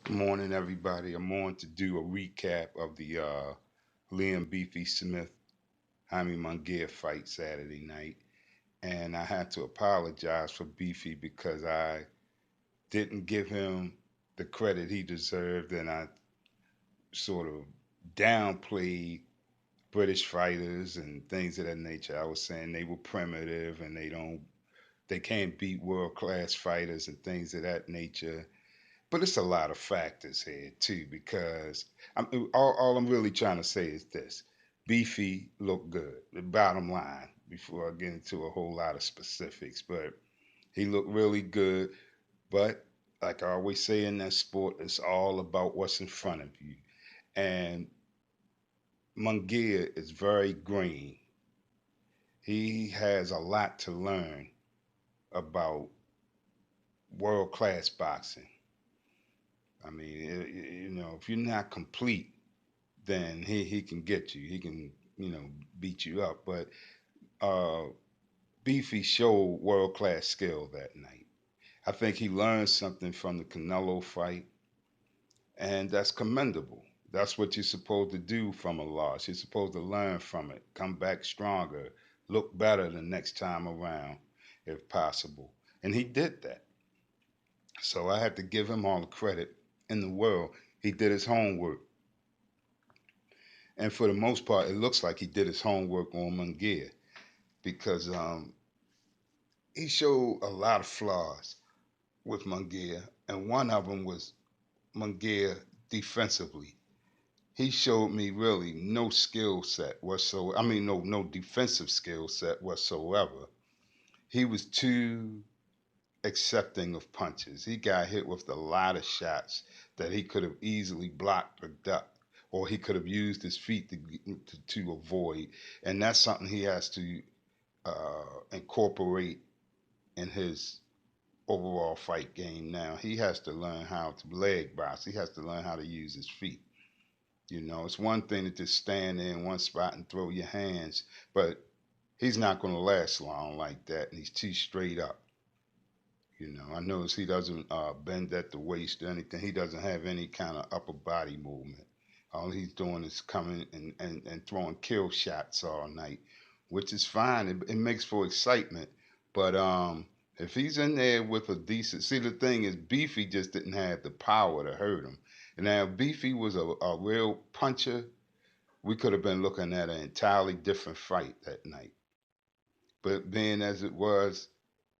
Morning, everybody. I'm on to do a recap of the Liam Beefy Smith Jaime Munguia fight Saturday night, and I had to apologize for Beefy because I didn't give him the credit he deserved, and I sort of downplayed British fighters and things of that nature. I was saying they were primitive and they can't beat world class fighters and things of that nature. But it's a lot of factors here too, because all I'm really trying to say is this: Beefy looked good. The bottom line, before I get into a whole lot of specifics, but he looked really good. But like I always say in that sport, it's all about what's in front of you. And Munguia is very green. He has a lot to learn about world class boxing. I mean, if you're not complete, then he can get you. He can beat you up. But uh, Beefy showed world class skill that night. I think he learned something from the Canelo fight, and that's commendable. That's what you're supposed to do from a loss. You're supposed to learn from it, come back stronger, look better the next time around, if possible. And he did that. So I had to give him all the credit in the world. He did his homework. And for the most part, it looks like he did his homework on Munguia because he showed a lot of flaws with Munguia, and one of them was Munguia defensively. He showed me really no skill set whatsoever. I mean, no defensive skill set whatsoever. He was too accepting of punches. He got hit with a lot of shots that he could have easily blocked or ducked, or he could have used his feet to avoid. And that's something he has to incorporate in his overall fight game now. He has to learn how to leg box. He has to learn how to use his feet. It's one thing to just stand in one spot and throw your hands, but he's not going to last long like that, and he's too straight up. I notice he doesn't bend at the waist or anything. He doesn't have any kind of upper body movement. All he's doing is coming and throwing kill shots all night, which is fine. It makes for excitement. But if he's in there with a decent, see, the thing is, Beefy just didn't have the power to hurt him. And now, if Beefy was a real puncher, we could have been looking at an entirely different fight that night. But being as it was,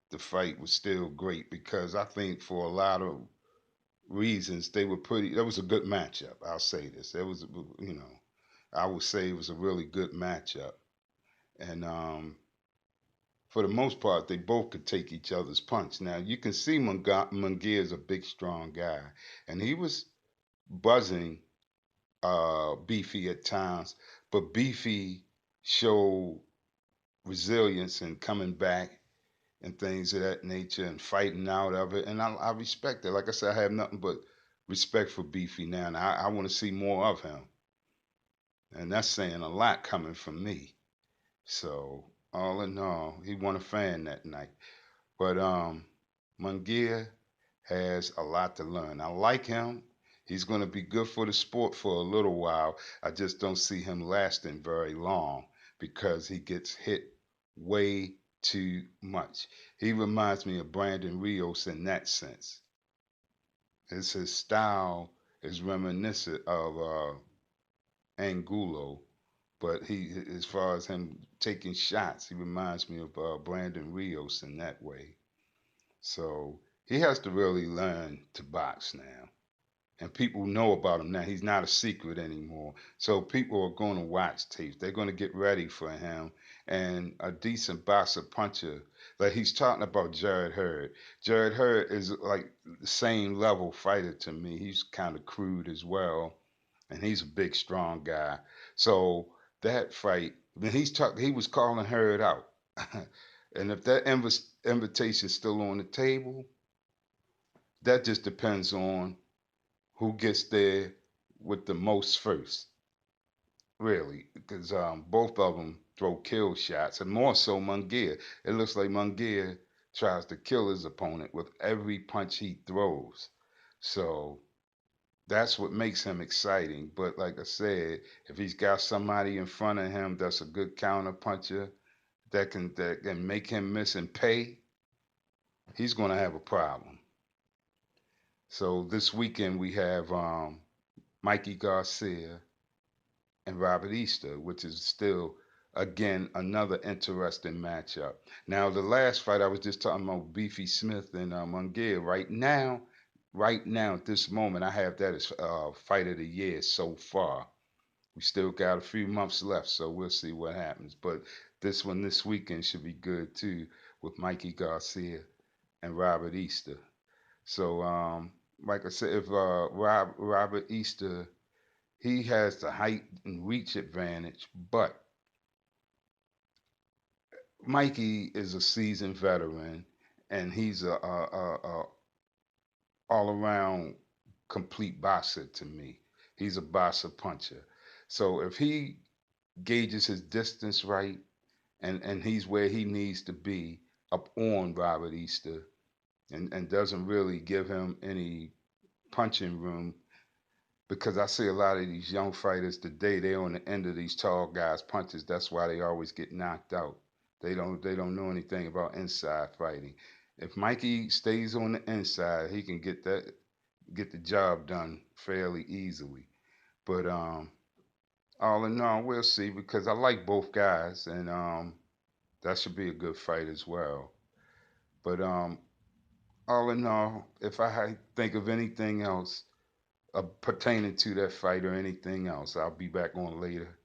the fight was still great because I think for a lot of reasons they were pretty. That was a good matchup. I'll say this. There was, I would say it was a really good matchup, and for the most part, they both could take each other's punch. Now you can see Munguia is a big, strong guy, and he was buzzing Beefy at times, but Beefy showed resilience and coming back and things of that nature and fighting out of it. And I respect it. Like I said, I have nothing but respect for Beefy now, and I want to see more of him. And that's saying a lot coming from me. So all in all, he won a fan that night. But Munguia has a lot to learn. I like him. He's going to be good for the sport for a little while. I just don't see him lasting very long because he gets hit way too much. He reminds me of Brandon Rios in that sense. His style is reminiscent of Angulo, but as far as him taking shots, he reminds me of Brandon Rios in that way. So he has to really learn to box now. And people know about him now. He's not a secret anymore. So people are going to watch tapes. They're going to get ready for him. And a decent boxer puncher, like he's talking about Jared Hurd. Jared Hurd is like the same level fighter to me. He's kind of crude as well. And he's a big, strong guy. So that fight, when he was calling Hurd out. And if that invitation's still on the table, that just depends on who gets there with the most first, really, because both of them throw kill shots, and more so Munguia. It looks like Munguia tries to kill his opponent with every punch he throws. So That's what makes him exciting. But like I said, if he's got somebody in front of him that's a good counter puncher that can make him miss and pay, he's going to have a problem. So this weekend we have Mikey Garcia and Robert Easter, which is still again another interesting matchup. Now the last fight I was just talking about Beefy Smith and Munguia. Right now at this moment, I have that as fight of the year so far. We still got a few months left, so we'll see what happens. But this one this weekend should be good too, with Mikey Garcia and Robert Easter. So, like I said, if Robert Easter, he has the height and reach advantage, but Mikey is a seasoned veteran, and he's a all around complete boxer to me. He's a boxer puncher. So if he gauges his distance right, and he's where he needs to be up on Robert Easter, and doesn't really give him any punching room, because I see a lot of these young fighters today, they're on the end of these tall guys' punches. That's why they always get knocked out. They don't know anything about inside fighting. If Mikey stays on the inside, he can get the job done fairly easily. But all in all, we'll see, because I like both guys, and that should be a good fight as well. But all in all, if I think of anything else pertaining to that fight or anything else, I'll be back on later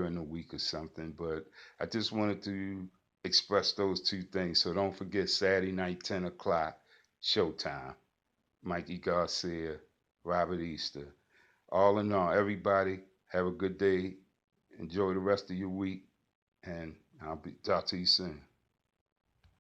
in the week or something. But I just wanted to express those two things. So don't forget Saturday night, 10 o'clock, Showtime. Mikey Garcia, Robert Easter. All in all, everybody have a good day. Enjoy the rest of your week, and I'll talk to you soon.